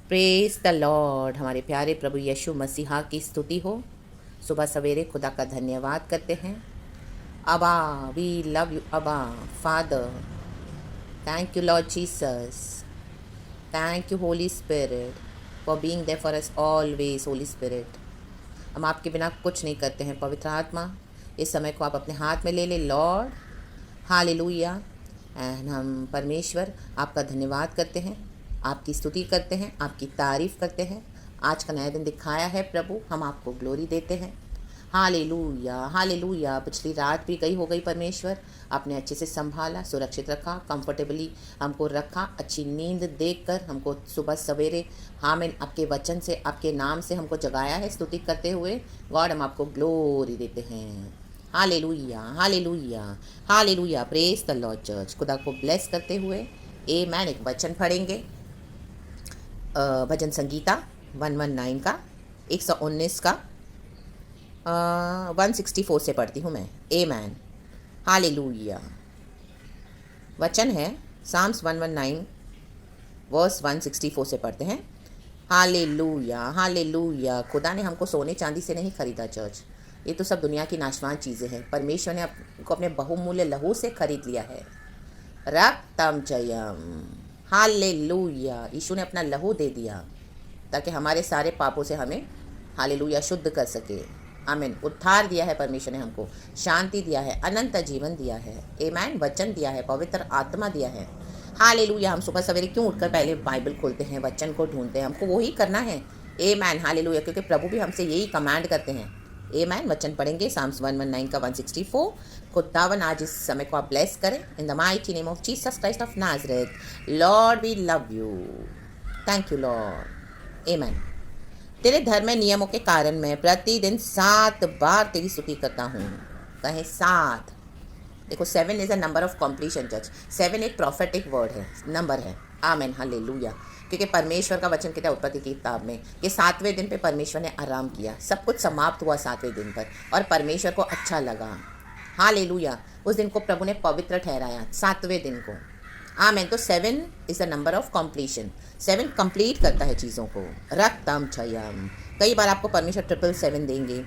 Praise the Lord. हमारे प्यारे प्रभु यीशु मसीहा की स्तुति हो। सुबह सवेरे खुदा का धन्यवाद करते हैं। Abba, we love you Abba father. Thank you Lord Jesus. Thank you Holy Spirit for being there for us always. Holy Spirit, हम आपके बिना कुछ नहीं करते हैं। पवित्र आत्मा, इस समय को आप अपने हाथ में ले ले लॉर्ड। हालेलुया। एंड हम परमेश्वर आपका धन्यवाद करते हैं, आपकी स्तुति करते हैं, आपकी तारीफ़ करते हैं। आज का नया दिन दिखाया है प्रभु, हम आपको ग्लोरी देते हैं। Hallelujah hallelujah. पिछली रात भी गई हो गई परमेश्वर, आपने अच्छे से संभाला, सुरक्षित रखा, कंफर्टेबली हमको रखा, अच्छी नींद देकर हमको सुबह सवेरे मैं आपके वचन से, आपके नाम से हमको जगाया है। स्तुति करते हुए गॉड हम आपको ग्लोरी देते हैं। Hallelujah hallelujah hallelujah. Praise the Lord church. खुदा को ब्लेस करते हुए आमेन। एक वचन पढ़ेंगे, भजन संगीता 119 का 119 का 164 से पढ़ती हूँ मैं। आमेन। हालेलुया। वचन है साम्स 119 वर्स 164 से पढ़ते हैं। Hallelujah hallelujah. खुदा ने हमको सोने चांदी से नहीं खरीदा चर्च, ये तो सब दुनिया की नाशवान चीज़ें हैं। परमेश्वर ने आपको अपने बहुमूल्य लहू से खरीद लिया है। रक्तम जयम। हालेलुया। यीशु ने अपना लहू दे दिया ताकि हमारे सारे पापों से हमें हालेलुया शुद्ध कर सके। आमीन। उद्धार दिया है परमेश्वर ने हमको, शांति दिया है, अनंत जीवन दिया है। आमीन। वचन दिया है, पवित्र आत्मा दिया है। हालेलुया। हम सुबह सवेरे क्यों उठकर पहले बाइबल खोलते हैं, वचन को ढूंढते हैं, हमको वही करना है। आमीन। हालेलुया। क्योंकि प्रभु भी हमसे यही कमांड करते हैं। आमीन। वचन पढ़ेंगे साम्स 119 का 164। खुदावन आज इस समय को आप ब्लेस करें in the mighty name of Jesus Christ of Nazareth. Lord we love you. Thank you Lord. आमीन। तेरे धर्म नियमों के कारण मैं प्रतिदिन 7 बार तेरी स्तुति करता हूँ। कहें 7। देखो 7 is a number of completion church. 7 एक प्रॉफेटिक वर्ड है, नंबर है। आमीन। हालेलुया। क्योंकि परमेश्वर का वचन कहता है उत्पत्ति की किताब में कि 7वें दिन पे परमेश्वर ने आराम किया, सब कुछ समाप्त हुआ 7वें दिन पर, और परमेश्वर को अच्छा लगा। हालेलुया। उस दिन को प्रभु ने पवित्र ठहराया, 7वें दिन को। आमीन। तो 7 is the number of completion. 7 complete करता है चीज़ों को। रक्तम छयम। कई बार आपको परमेश्वर 777 देंगे,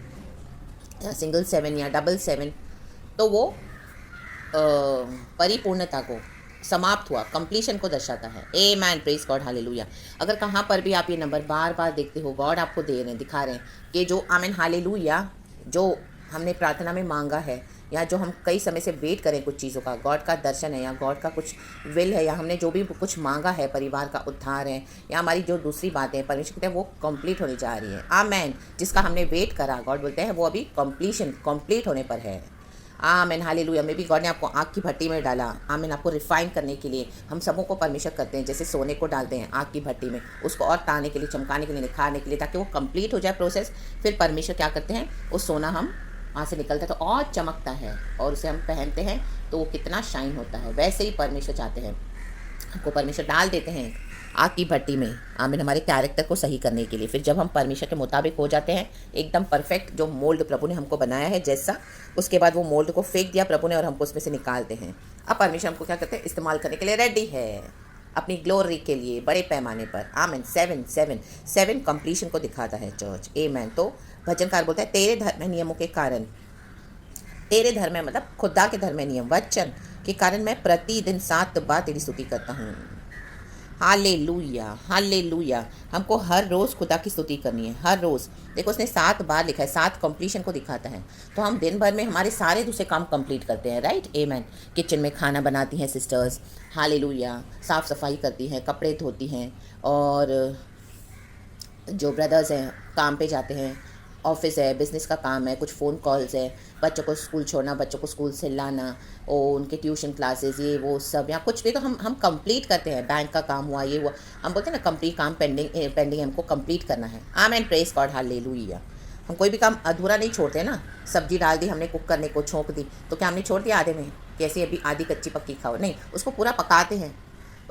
या सिंगल 7 या डबल 7, तो वो परिपूर्णता को, समाप्त हुआ, कंप्लीशन को दर्शाता है। आमीन। Praise God. हालेलुया। अगर कहाँ पर भी आप ये नंबर बार बार देखते हो, गॉड आपको दे रहे हैं, दिखा रहे हैं कि जो आमीन हालेलुया, जो हमने प्रार्थना में मांगा है, या जो हम कई समय से वेट करें कुछ चीज़ों का, गॉड का दर्शन है, या गॉड का कुछ विल है, या हमने जो भी कुछ मांगा है, परिवार का उद्धार है, या हमारी जो दूसरी बातें परमेश्वर कहते हैं वो कंप्लीट होने जा रही है। आमीन। जिसका हमने वेट करा, गॉड बोलते हैं वो अभी कंप्लीट होने पर है। आमीन। हालेलुया। में भी गॉड ने आपको आग की भट्टी में डाला। आमीन। आपको रिफाइन करने के लिए हम सबों को परमेश्वर करते हैं, जैसे सोने को डालते हैं आग की भट्टी में, उसको और ताने के लिए, चमकाने के लिए, निखारने के लिए, ताकि वो कंप्लीट हो जाए प्रोसेस। फिर परमेश्वर क्या करते हैं, वो सोना हम वहाँ से निकलता है तो और चमकता है, और उसे हम पहनते हैं तो वो कितना शाइन होता है। वैसे ही परमेश्वर चाहते हैं, हमको परमेश्वर डाल देते हैं आग की भट्टी में। आमीन। हमारे कैरेक्टर को सही करने के लिए। फिर जब हम परमेश्वर के मुताबिक हो जाते हैं, एकदम परफेक्ट, जो मोल्ड प्रभु ने हमको बनाया है जैसा, उसके बाद वो मोल्ड को फेंक दिया प्रभु ने, और हमको उसमें से निकालते हैं। अब परमेश्वर हमको क्या करते हैं, इस्तेमाल करने के लिए रेडी है, अपनी ग्लोरी के लिए, बड़े पैमाने पर। आमीन। 7 कंप्लीशन को दिखाता है चर्च। आमीन। तो भजनकार बोलता है तेरे धर्म नियमों के कारण, तेरे धर्म मतलब खुदा के धर्म नियम वचन के कारण मैं प्रतिदिन 7 बार तेरी स्तुति करता हूँ। Hallelujah hallelujah. हमको हर रोज़ खुदा की स्तुति करनी है, हर रोज़। देखो उसने 7 बार लिखा है, 7 कंप्लीशन को दिखाता है। तो हम दिन भर में हमारे सारे दूसरे काम कंप्लीट करते हैं, राइट। आमीन। किचन में खाना बनाती हैं सिस्टर्स, हालेलुया, साफ़ सफाई करती हैं, कपड़े धोती हैं, और जो ब्रदर्स हैं काम पे जाते हैं, ऑफिस है, बिज़नेस का काम है, कुछ फ़ोन कॉल्स है, बच्चों को स्कूल छोड़ना, बच्चों को स्कूल से लाना, और उनके ट्यूशन क्लासेस, ये वो सब, या कुछ भी तो हम कंप्लीट करते हैं। बैंक का काम हुआ, ये हुआ, हम बोलते हैं ना कंप्लीट काम पेंडिंग हमको कंप्लीट करना है। आमीन। Praise God. हालेलुया। हम कोई भी काम अधूरा नहीं छोड़ते ना। सब्जी डाल दी हमने, कुक करने को छोंक दी, तो क्या हमने छोड़ दिया आधे में, कैसे अभी आधी कच्ची पक्की खाओ? नहीं, उसको पूरा पकाते हैं,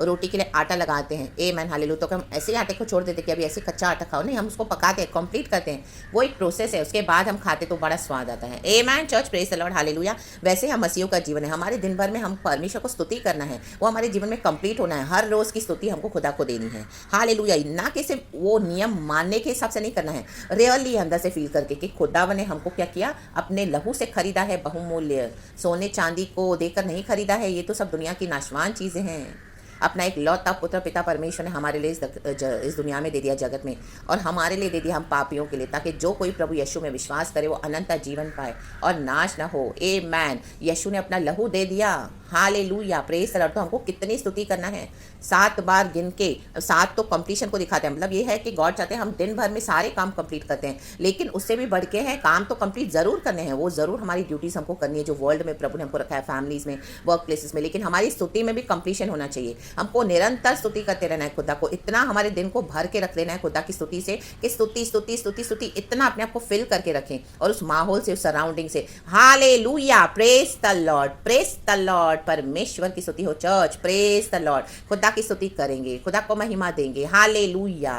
रोटी के लिए आटा लगाते हैं, ए मैन हालेलुया, तो हम ऐसे ही आटे को छोड़ देते कि अभी ऐसे कच्चा आटा खाओ, नहीं, हम उसको पकाते हैं, कंप्लीट करते हैं, वो एक प्रोसेस है, उसके बाद हम खाते तो बड़ा स्वाद आता है। A man church, praise the Lord, hallelujah. वैसे हम मसीहों का जीवन है, हमारे दिन भर में हम परमेश्वर को स्तुति करना है, वो हमारे जीवन में कंप्लीट होना है, हर रोज़ की स्तुति हमको खुदा को देनी है, हालेलुया। ना कि सिर्फ वो नियम मानने के हिसाब से नहीं करना है, रियली अंदर से फील करके कि खुदावन ने हमको क्या किया, अपने लहू से खरीदा है, बहुमूल्य, सोने चांदी को देकर नहीं खरीदा है, ये तो सब दुनिया की नाशवान चीज़ें हैं। अपना एक लौता पुत्र पिता परमेश्वर ने हमारे लिए इस दुनिया में दे दिया, जगत में, और हमारे लिए दे दिया, हम पापियों के लिए, ताकि जो कोई प्रभु यीशु में विश्वास करे वो अनंत जीवन पाए और नाश ना हो। ए मैन, यीशु ने अपना लहू दे दिया, हालेलुया, प्रेज द लॉर्ड। तो हमको कितनी स्तुति करना है, 7 बार गिन के, 7 तो कंप्लीशन को दिखाते हैं, मतलब ये है कि गॉड चाहते हैं हम दिन भर में सारे काम कंप्लीट करते हैं, लेकिन उससे भी बढ़ के हैं, काम तो कंप्लीट ज़रूर करने हैं, वो ज़रूर हमारी ड्यूटीज़ हमको करनी है जो वर्ल्ड में प्रभु ने हमको रखा है, फैमिलीज़ में, वर्क प्लेसेस में, लेकिन हमारी स्तुति में भी कंप्लीशन होना चाहिए। हमको निरंतर स्तुति करते रहना है खुदा को, इतना हमारे दिन को भर के रख लेना है खुदा की स्तुति से कि स्तुति स्तुति स्तुति स्तुति इतना अपने आप को फिल करके रखें, और उस माहौल से, उस सराउंडिंग से, hallelujah, praise the Lord, praise the Lord. परमेश्वर की स्तुति हो चर्च, प्रेज द लॉर्ड। खुदा की स्तुति करेंगे, खुदा को महिमा देंगे, हालेलुया,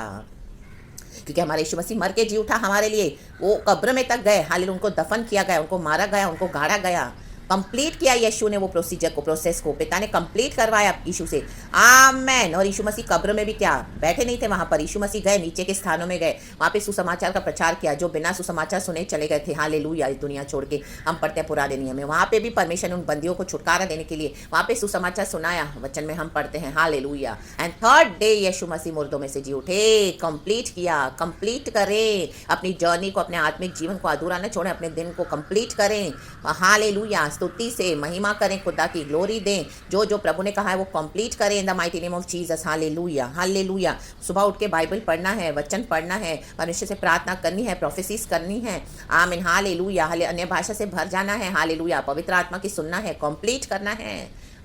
क्योंकि हमारे यीशु मसीह मर के जी उठा हमारे लिए, वो कब्र में तक गए, हालेलुया, उनको दफन किया गया, उनको मारा गया, उनको गाड़ा गया, कंप्लीट किया यीशु ने वो प्रोसीजर को, प्रोसेस को, पिता ने कंप्लीट करवाया यीशु से, आमेन। और यीशु मसीह कब्र में भी क्या बैठे नहीं थे वहाँ पर, यीशु मसीह गए नीचे के स्थानों में गए, वहाँ पे सुसमाचार का प्रचार किया, जो बिना सुसमाचार सुने चले गए थे, हालेलुया, इस दुनिया छोड़ के, हम पढ़ते हैं पुराने नियम में, वहाँ पे भी परमेश्वर ने उन बंदियों को छुटकारा देने के लिए वहाँ पे सुसमाचार सुनाया, वचन में हम पढ़ते हैं, हालेलुया। एंड थर्ड डे यीशु मसीह मुर्दों में से जी उठे, कंप्लीट किया, कंप्लीट करें अपनी जर्नी को, अपने आत्मिक जीवन को अधूरा न छोड़ें, अपने दिन को कंप्लीट करें, हालेलुया, स्तुति से महिमा करें, खुदा की ग्लोरी दें, जो जो प्रभु ने कहा है वो कंप्लीट करें, in the mighty name of Jesus, hallelujah, hallelujah. सुबह उठ के बाइबल पढ़ना है, वचन पढ़ना है, परमेश्वर से प्रार्थना करनी है, प्रोफेसीज करनी है, आमीन, हालेलुया, अन्य भाषा से भर जाना है, हालेलुया, पवित्र आत्मा की सुनना है, कंप्लीट करना है,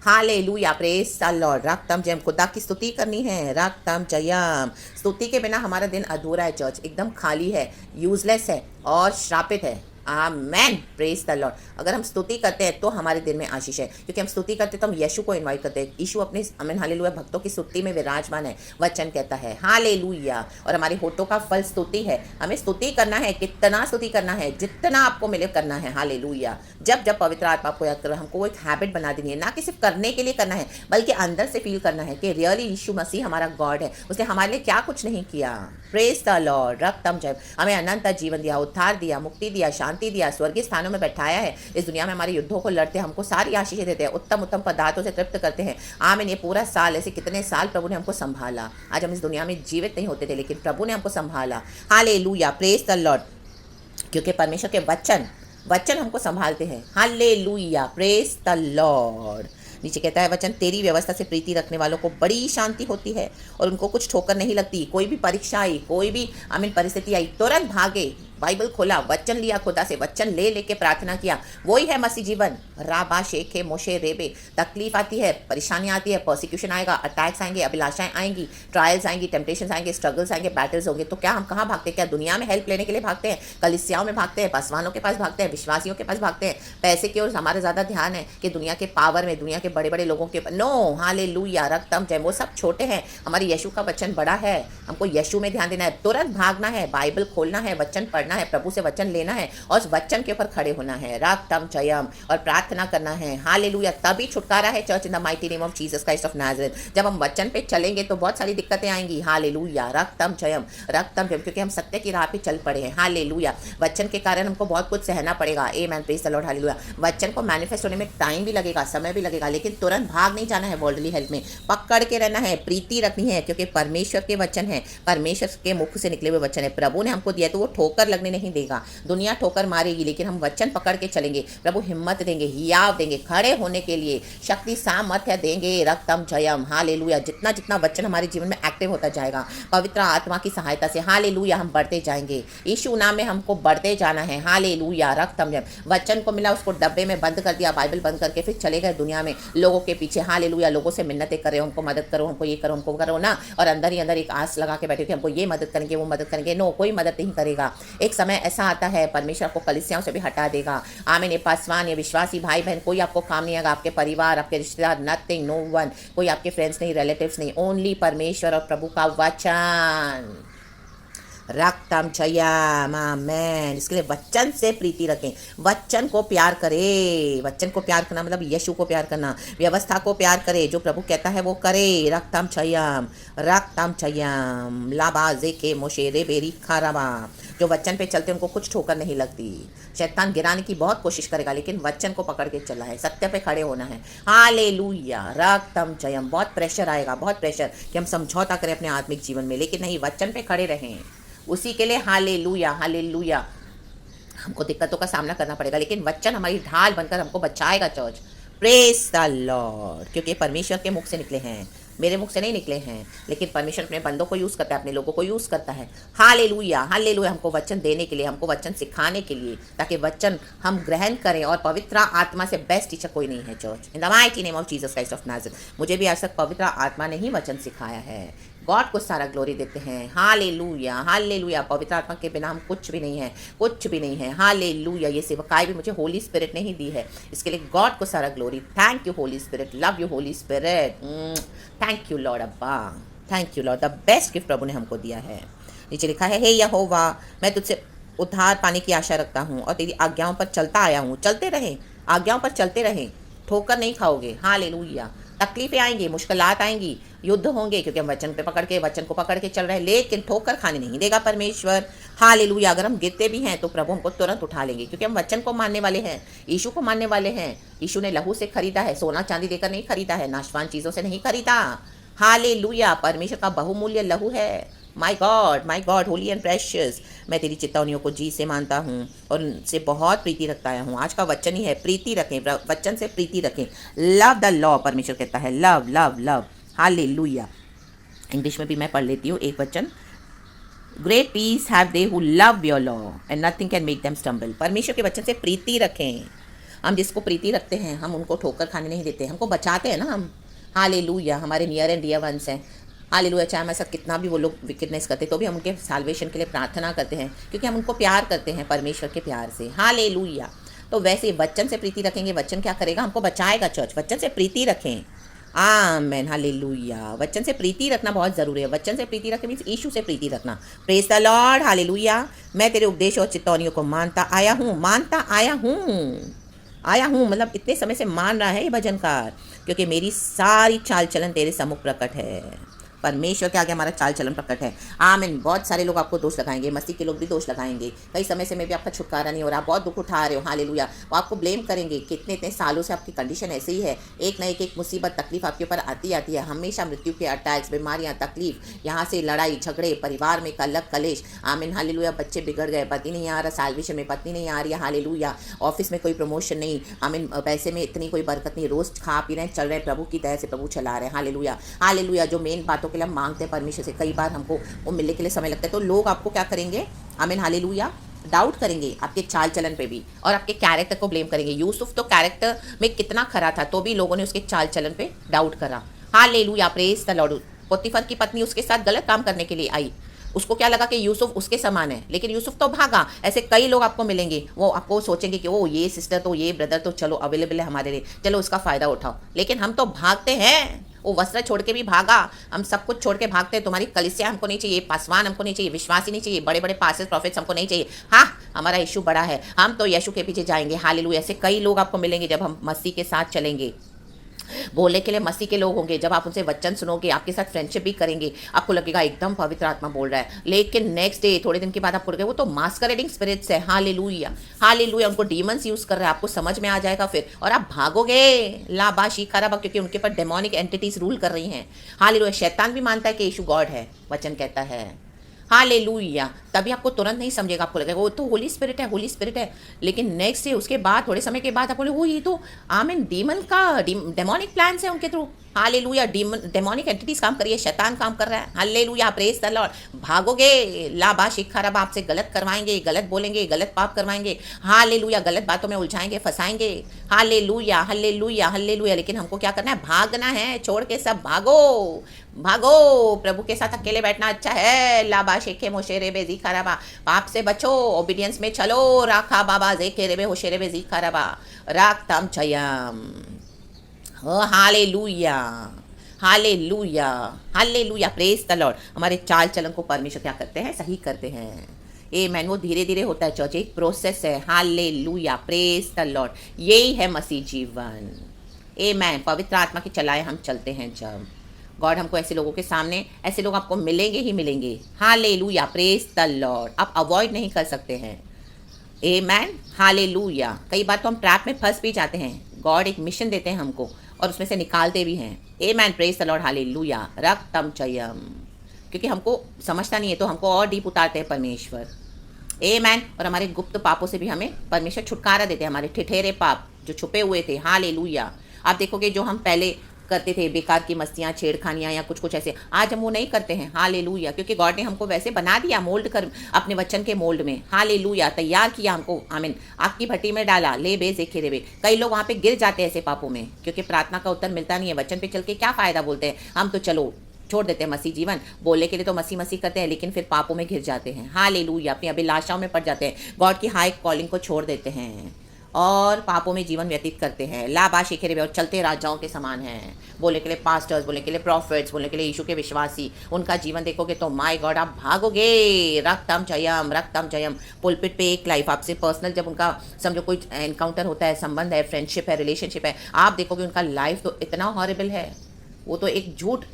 hallelujah, praise the Lord. रक्तम Jayam, खुदा की स्तुति करनी है, रक्तम जयम। स्तुति के बिना हमारा दिन अधूरा है चर्च, एकदम खाली है, यूजलेस है और श्रापित है, आमेन, प्रेज द लॉर्ड। अगर हम स्तुति करते हैं तो हमारे दिन में आशीष है, क्योंकि हम स्तुति करते हैं तो हम यीशु को इनवाइट करते हैं, यीशु अपने आमीन हालेलुया भक्तों की स्तुति में विराजमान है, वचन कहता है, हालेलुया। और हमारे होठों का फल स्तुति है, हमें स्तुति करना है, कितना स्तुति करना है, जितना आपको मिले करना है, हालेलुया। जब जब पवित्र आत्मा आपको याद कर, हमको वो एक हैबिट बना देनी है, ना कि सिर्फ करने के लिए करना है, बल्कि अंदर से फील करना है कि रियली यीशु मसीह हमारा गॉड है, उसने हमारे लिए क्या कुछ नहीं किया, प्रेज द लॉर्ड। रक्तम जय, हमें अनंत जीवन दिया, उद्धार दिया, मुक्ति दिया, शांति दिया, स्वर्गीय स्थानों में बैठाया है, इस दुनिया में हमारे युद्धों को लड़ते, हमको सारी आशीषें देते हैं, उत्तम उत्तम पदार्थों से तृप्त करते हैं, आमीन। ये पूरा साल, ऐसे कितने साल प्रभु ने हमको संभाला, आज हम इस दुनिया में जीवित नहीं होते थे, लेकिन प्रभु ने हमको संभाला, हालेलुया, प्रेज द लॉर्ड, क्योंकि परमेश्वर के वचन हमको संभालते हैं, हालेलुया, प्रेज द लॉर्ड। नीचे कहता है वचन, तेरी व्यवस्था से प्रीति रखने वालों को बड़ी शांति होती है और उनको कुछ ठोकर नहीं लगती। कोई भी परीक्षा आई, कोई भी आमीन परिस्थिति आई, तुरंत भागे, बाइबल खोला, वचन लिया खुदा से, वचन ले लेके प्रार्थना किया, वही है मसीह जीवन। राबा शेखे मोशे रेबे, तकलीफ आती है, परेशानी आती है, प्रोसिक्यूशन आएगा, अटैक्स आएंगे, अभिलाषाएं आएंगी, ट्रायल्स आएंगी, टेम्पटेशंस आएंगे, स्ट्रगल्स आएंगे, बैटल्स होंगे, तो क्या हम कहाँ भागते हैं? क्या दुनिया में हेल्प लेने के लिए भागते हैं? कलिसियाओं में भागते हैं, पासवानों के पास भागते हैं, विश्वासियों के पास भागते हैं, पैसे की ओर हमारा ज़्यादा ध्यान है कि दुनिया के पावर में, दुनिया के बड़े बड़े लोगों के, नो, हालेलुया, रक्तम जय, वो सब छोटे हैं, हमारे यीशु का वचन बड़ा है, हमको यीशु में ध्यान देना है, तुरंत भागना है, बाइबल खोलना है, वचन पढ़ना है, प्रभु से वचन लेना है और उस वचन के ऊपर खड़े होना है, रक्तम जयम, और प्रार्थना करना है, हालेलुया, तभी छुटकारा है church, in the mighty name of Jesus Christ of Nazareth. जब हम वचन पे चलेंगे तो बहुत सारी दिक्कतें आएंगी, हालेलुया, रक्तम जयम, क्योंकि हम सत्य की राह पे चल पड़े हैं, हालेलुया। वचन के कारण हमको बहुत कुछ सहना पड़ेगा, आमेन, प्रेज द लॉर्ड, हालेलुया। वचन को मैनिफेस्ट होने में टाइम भी लगेगा, समय भी लगेगा, लेकिन तुरंत भाग नहीं जाना है वर्ल्डली हेल्प में, पकड़ के रहना है, प्रीति रखनी है, क्योंकि परमेश्वर के वचन है, परमेश्वर के मुख से निकले हुए वचन है, प्रभु ने हमको दिया, तो वो ठोकर लगने नहीं देगा। दुनिया ठोकर मारेगी, लेकिन हम वचन पकड़ के चलेंगे, प्रभु हिम्मत देंगे, हियाव देंगे, खड़े होने के लिए शक्ति सामर्थ्य देंगे, रक्तम जयम, हालेलुया। जितना जितना वचन हमारे जीवन में एक्टिव होता जाएगा पवित्र आत्मा की सहायता से, हालेलुया, हम बढ़ते जाएंगे, यीशु नाम में हमको बढ़ते जाना है, हालेलुया, रक्तम जयम। वचन को मिला, उसको डब्बे में बंद कर दिया, बाइबल बंद करके फिर चले गए दुनिया में लोगों के पीछे, हालेलुया, लोगों से मिन्नतें करे, उनको मदद करो, हमको ये करो, हमको करो ना, और अंदर ही अंदर एक आस लगा के बैठे कि हमको ये मदद करेंगे, वो मदद करेंगे, नो, कोई मदद नहीं करेगा। एक समय ऐसा आता है परमेश्वर आपको कलीसियाओं से भी हटा देगा। आमीन। ये पासवान, ये विश्वासी भाई बहन, कोई आपको काम नहीं आएगा, आपके परिवार, आपके रिश्तेदार, नथिंग, नो वन, कोई आपके फ्रेंड्स नहीं, रिलेटिव्स नहीं, ओनली परमेश्वर और प्रभु का वचन। रक्तम चयम, आमेन। इसके लिए वचन से प्रीति रखें, वचन को प्यार करे। वचन को प्यार करना मतलब यीशु को प्यार करना, व्यवस्था को प्यार करे, जो प्रभु कहता है वो करे। रक्तम चयम, रक्तम चयम, लाबाजे के मोशेरे बेरी खाराबा। जो वचन पे चलते उनको कुछ ठोकर नहीं लगती। शैतान गिराने की बहुत कोशिश करेगा, लेकिन वचन को पकड़ के चला है, सत्य पे खड़े होना है। हालेलुया। रक्तम चयम, बहुत प्रेशर आएगा, बहुत प्रेशर कि हम समझौता करें अपने आत्मिक जीवन में, लेकिन नहीं, वचन पे खड़े रहें। उसी के लिए हालेलुया, हालेलुया। हमको दिक्कतों का सामना करना पड़ेगा, लेकिन वचन हमारी ढाल बनकर हमको बचाएगा। Church, praise the Lord. क्योंकि परमेश्वर के मुख से निकले हैं, मेरे मुख से नहीं निकले हैं, लेकिन परमेश्वर अपने बंदों को यूज़ करता है, अपने लोगों को यूज़ करता है। Hallelujah, hallelujah. हमको वचन देने के लिए, हमको वचन सिखाने के लिए, ताकि वचन हम ग्रहण करें। और पवित्र आत्मा से बेस्ट टीचर कोई नहीं है। Church, in the mighty name of Jesus Christ of Nazareth. मुझे भी आज तक पवित्र आत्मा ने ही वचन सिखाया है। गॉड को सारा ग्लोरी देते हैं। Hallelujah, hallelujah. पवित्र आत्मा के बिना हम कुछ भी नहीं है, कुछ भी नहीं है। हालेलुया। ये सेवकाई भी मुझे होली स्पिरिट ने ही दी है, इसके लिए गॉड को सारा glory. Thank you Holy Spirit, love you Holy Spirit. Thank you Lord Abba, thank you Lord. The best gift प्रभु ने हमको दिया है। नीचे लिखा है, हे यहोवा, मैं तुझसे उद्धार पाने की आशा रखता हूँ और तेरी आज्ञाओं पर चलता आया हूँ। चलते रहें, आज्ञाओं पर चलते रहें, ठोकर नहीं खाओगे। हालेलुया। तकलीफें आएंगी, मुश्किलात आएंगी, युद्ध होंगे, क्योंकि हम वचन को पकड़ के चल रहे हैं, लेकिन ठोकर खाने नहीं देगा परमेश्वर। हालेलुया। अगर हम गिरते भी हैं तो प्रभु हमको तुरंत उठा लेंगे, क्योंकि हम वचन को मानने वाले हैं, यीशु को मानने वाले हैं। यीशु ने लहू से खरीदा है, सोना चांदी देकर नहीं खरीदा है, नाशवान चीज़ों से नहीं खरीदा। हालेलुया। परमेश्वर का बहुमूल्य लहू है। माई गॉड, होली एंड प्रेशियस। मैं तेरी चेतावनियों को जी से मानता हूँ और उनसे बहुत प्रीति रखता आया हूँ। आज का वचन ही है, प्रीति रखें, वचन से प्रीति रखें। लव द लॉ, परमेश्वर कहता है, love love love. Hallelujah. English में भी मैं पढ़ लेती हूँ एक वचन। Great peace have they who love your law and nothing can make them stumble. परमेश्वर के वचन से प्रीति रखें। हम जिसको प्रीति रखते हैं, हम उनको ठोकर खाने नहीं देते, हमको बचाते हैं ना हम। हालेलुया। हमारे नियर एंड डियर वंस हैं। हालेलुया। चाहे हमारे साथ कितना भी वो लोग विकेडनेस करते, तो भी हम उनके साल्वेशन के लिए प्रार्थना करते हैं, क्योंकि हम उनको प्यार करते हैं परमेश्वर के प्यार से। हालेलुया। तो वैसे वचन से प्रीति रखेंगे, वचन क्या करेगा, हमको बचाएगा। चर्च, वचन से प्रीति रखें। आमेन, हालेलुया। वचन से प्रीति रखना बहुत ज़रूरी है। वचन से प्रीति रखें मीन्स यीशु से प्रीति रखना। Praise the Lord, hallelujah. मैं तेरे उपदेश और चितौनियों को मानता आया हूँ मतलब इतने समय से मान रहा है ये भजनकार, क्योंकि मेरी सारी चाल चलन तेरे सम्मुख प्रकट है। परमेश्वर के आगे हमारा चाल चलन प्रकट है। आमीन। बहुत सारे लोग आपको दोष लगाएंगे, मसीह के लोग भी दोष लगाएंगे। कई समय से मैं भी आपका छुटकारा नहीं हो रहा, बहुत दुख उठा रहे हो। हालेलुया। वो आपको ब्लेम करेंगे कि इतने सालों से आपकी कंडीशन ऐसे ही है। एक ना एक मुसीबत, तकलीफ आपके ऊपर आती है। हमेशा मृत्यु के अटैक्स, बीमारियाँ, तकलीफ, यहाँ से लड़ाई झगड़े, परिवार में अलग कलेश। आमीन, हालेलुया। बच्चे बिगड़ गए, पति नहीं आ रहा, साल्वेशन में पत्नी नहीं आ रही है। हालेलुया। ऑफिस में कोई प्रमोशन नहीं, आमीन, पैसे में इतनी कोई बरकत नहीं, रोज खा पी रहे हैं, चल रहे हैं, प्रभु की दया से प्रभु चला रहे हैं। Hallelujah, hallelujah. जो मेन बातों के लिए मांगते हैं परमेश्वर से, कई बार हमको वो मिलने के लिए समय लगता है, तो लोग आपको क्या करेंगे, आमीन, हालेलुया, डाउट करेंगे आपके चाल चलन पे भी, और आपके कैरेक्टर को ब्लेम करेंगे। यूसुफ तो कैरेक्टर में कितना खरा था, तो भी लोगों ने उसके चाल चलन पे डाउट करा। Hallelujah, praise the Lord. Potiphar की पत्नी उसके साथ गलत काम करने के लिए आई, उसको क्या लगा कि यूसुफ उसके समान है, लेकिन यूसुफ तो भागा। ऐसे कई लोग आपको मिलेंगे, वो आपको सोचेंगे कि वो ये सिस्टर तो, ये ब्रदर तो चलो अवेलेबल है हमारे लिए, चलो उसका फ़ायदा उठाओ, लेकिन हम तो भागते हैं। वो वस्त्र छोड़ के भी भागा, हम सब कुछ छोड़ के भागते हैं। तुम्हारी कलीसिया हमको नहीं चाहिए, पासवान हमको नहीं चाहिए, विश्वासी नहीं चाहिए, बड़े बड़े पास्टर्स प्रॉफिट्स हमको नहीं चाहिए। हाँ, हमारा यीशु बड़ा है, हम तो यीशु के पीछे जाएंगे। हालेलुया। ऐसे कई लोग आपको मिलेंगे जब हम मसीह के साथ चलेंगे। बोलने के लिए मसीह के लोग होंगे, जब आप उनसे वचन सुनोगे, आपके साथ फ्रेंडशिप भी करेंगे, आपको लगेगा एकदम पवित्र आत्मा बोल रहा है, लेकिन नेक्स्ट डे, थोड़े दिन के बाद आपको लगेगा वो तो मास्करेडिंग स्पिरिट्स है। Hallelujah, hallelujah. उनको डीमंस यूज कर रहे हैं, आपको समझ में आ जाएगा फिर, और आप भागोगे लाबाशी खराबा, क्योंकि उनके ऊपर डेमोनिक एंटिटीज रूल कर रही हैं। हालेलुया। शैतान भी मानता है कि यीशु गॉड है, वचन कहता है। हालेलुया। तभी आपको तुरंत नहीं समझेगा, आपको लगेगा वो तो होली स्पिरिट है, होली स्पिरिट है, लेकिन नेक्स्ट डे, उसके बाद थोड़े समय के बाद आपको वो ये तो आमीन डीमन का डेमोनिक प्लान्स है उनके थ्रू। हालेलुया। डेमोनिक एंटिटीज काम करिए, शैतान काम कर रहा है। Hallelujah, praise the Lord. भागोगे लाबा शिखरब, आपसे गलत करवाएंगे, गलत बोलेंगे, गलत पाप करवाएंगे। हालेलुया। गलत बातों में उलझाएंगे, फंसाएंगे। Hallelujah, hallelujah, hallelujah. लेकिन हमको क्या करना है, भागना है, छोड़ के सब भागो, भागो, प्रभु के साथ अकेले बैठना अच्छा है। लाबा शेखे मोशेरे बे जी खराबा, पाप से बचो, ओबीडियंस में चलो। राखा बाबा जेके रेबे होशेरे बे जी खराबा, राखतम चयम। Hallelujah, hallelujah, hallelujah, praise the Lord. हमारे चाल चलन को परमेश्वर क्या करते हैं? सही करते हैं। मैन वो धीरे धीरे होता है चर्च, एक प्रोसेस है। Hallelujah, praise the Lord. यही है मसीह जीवन। मैन पवित्र आत्मा की चलाए हम चलते हैं जब गॉड हमको ऐसे लोगों के सामने, ऐसे लोग आपको मिलेंगे ही मिलेंगे। Hallelujah, praise the Lord. आप अवॉइड नहीं कर सकते हैं। Man hallelujah. कई बार तो हम ट्रैप में फंस भी जाते हैं, गॉड एक मिशन देते हैं हमको और उसमें से निकालते भी हैं। Man praise the Lord, hallelujah, रक्तम चयम। क्योंकि हमको समझता नहीं है तो हमको और डीप उतारते हैं परमेश्वर। मैन। और हमारे गुप्त पापों से भी हमें परमेश्वर छुटकारा देते हैं, हमारे ठिठेरे पाप जो छुपे हुए थे। हालेलुया। आप देखोगे जो हम पहले करते थे, बेकार की मस्तियाँ, छेड़खानियाँ या कुछ कुछ ऐसे, आज हम वो नहीं करते हैं। हालेलुया। क्योंकि गॉड ने हमको वैसे बना दिया, मोल्ड कर, अपने वचन के मोल्ड में। हालेलुया, तैयार किया हमको। आमीन। आग की भट्टी में डाला, ले बे जेखे रे बे। कई लोग वहाँ पे गिर जाते हैं ऐसे पापों में, क्योंकि प्रार्थना का उत्तर मिलता नहीं है। वचन पे चल के क्या फ़ायदा, बोलते हैं हम तो चलो छोड़ देते हैं मसीह जीवन, बोलने के लिए तो मसीह मसीह करते हैं, लेकिन फिर पापों में घिर जाते हैं। हालेलुया, अपनी अभिलाषाओं में पड़ जाते हैं, गॉड की हाई कॉलिंग को छोड़ देते हैं और पापों में जीवन व्यतीत करते हैं। लाबा शिखरे और चलते राजाओं के समान हैं। बोलने के लिए पास्टर्स, बोलने के लिए प्रॉफिट्स, बोलने के लिए यीशु के विश्वासी, उनका जीवन देखोगे तो माय गॉड आप भागोगे। रक्तम जयम, रक्तम जयम। पुलपिट पे एक लाइफ आपसे पर्सनल, जब उनका समझो कोई एनकाउंटर होता है, संबंध है, फ्रेंडशिप है, रिलेशनशिप है, आप देखोगे उनका लाइफ तो इतना हॉरिबल है। वो तो एक झूठ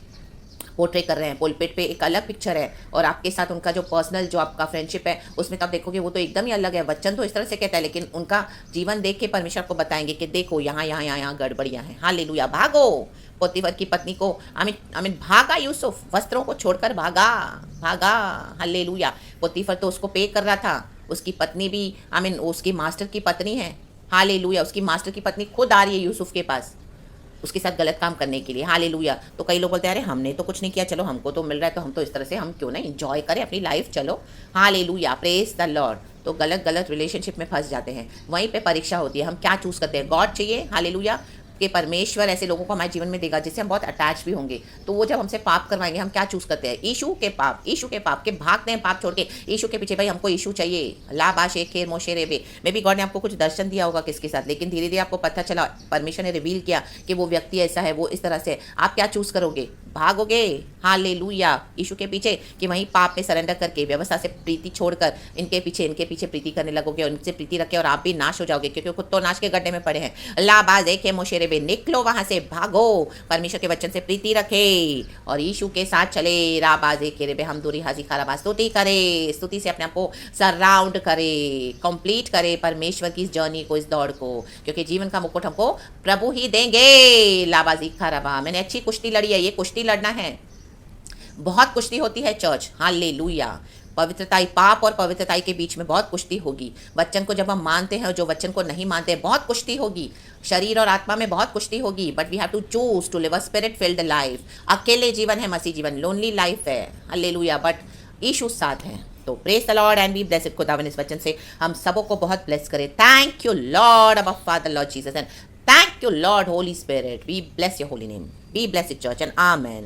पोर्ट्रे कर रहे हैं, पुलपिट पे एक अलग पिक्चर है और आपके साथ उनका जो पर्सनल, जो आपका फ्रेंडशिप है, उसमें तो आप देखोगे वो तो एकदम ही अलग है। वचन तो इस तरह से कहता है, लेकिन उनका जीवन देख के परमेश्वर को बताएंगे कि देखो यहाँ यहाँ यहाँ यहाँ गड़बड़ियाँ हैं। हालेलुया, भागो। पोतीफर की पत्नी को आमीन आमीन भागा, यूसुफ वस्त्रों को छोड़कर भागा, भागा। हालेलुया। पोतीफर तो उसको पे कर रहा था, उसकी पत्नी भी आमीन उसकी मास्टर की पत्नी है। हालेलुया, उसकी मास्टर की पत्नी खुद आ रही है यूसुफ के पास उसके साथ गलत काम करने के लिए। हालेलुया। तो कई लोग बोलते हैं अरे हमने तो कुछ नहीं किया, चलो हमको तो मिल रहा है तो हम तो इस तरह से, हम क्यों ना इंजॉय करें अपनी लाइफ, चलो। Hallelujah, praise the Lord. तो गलत गलत रिलेशनशिप में फंस जाते हैं। वहीं पे परीक्षा होती है, हम क्या चूज़ करते हैं। गॉड चाहिए, हालेलुया, कि परमेश्वर ऐसे लोगों को हमारे जीवन में देगा जिससे हम बहुत अटैच भी होंगे। तो वो जब हमसे पाप करवाएंगे, हम क्या चूज़ करते हैं? यीशु के पाप, यीशु के पाप के भागते हैं, पाप छोड़ के यीशु के पीछे। भाई हमको यीशु चाहिए। लाबा शेखेर मोशेरे बे। मे भी गॉड ने आपको कुछ दर्शन दिया होगा किसके साथ, लेकिन धीरे धीरे आपको पता चला, परमेश्वर ने रिवील किया कि वो व्यक्ति ऐसा है, वो इस तरह से। आप क्या चूज़ करोगे? भागोगे हालेलुया यीशु के पीछे, कि वहीं पाप में सरेंडर करके, व्यवस्था से प्रीति छोड़कर इनके पीछे प्रीति करने लगोगे, उनसे प्रीति रखे और आप भी नाश हो जाओगे, क्योंकि खुद तो नाश के गड्ढे में पड़े हैं। लाबाज देखे मोशेरे बे, निकलो वहां से, भागो। परमेश्वर के वचन से प्रीति रखे और यीशु के साथ चले। राबाज देखे बे, हम दूरी हाजी खाराबा, स्तुति करे, स्तुति से अपने आप को सराउंड करे, कंप्लीट करे परमेश्वर की इस जर्नी को, इस दौड़ को, क्योंकि जीवन का मुकुट हमको प्रभु ही देंगे। लाबाजी खाराबा, मैंने अच्छी कुश्ती लड़ी है, ये कुश्ती लड़ना है। बहुत कुश्ती होती है चर्च, हालेलुया। पवित्रताई, पाप और पवित्रताई के बीच में बहुत कुश्ती होगी। वचन को जब हम मानते हैं और जो वचन को नहीं मानते हैं, बहुत कुश्ती होगी। शरीर और आत्मा में बहुत कुश्ती होगी, but we have to choose to live a spirit filled life. अकेले जीवन है मसीह जीवन, लोनली लाइफ है, हालेलुया, बट यीशु साथ है। तो praise the Lord and be blessed. खुदावन इस वचन से हम सबों को बहुत ब्लेस करे। थैंक यू लॉर्ड अबा father Lord Jesus and thank you Lord Holy Spirit. We bless your holy name. Be blessed church and amen.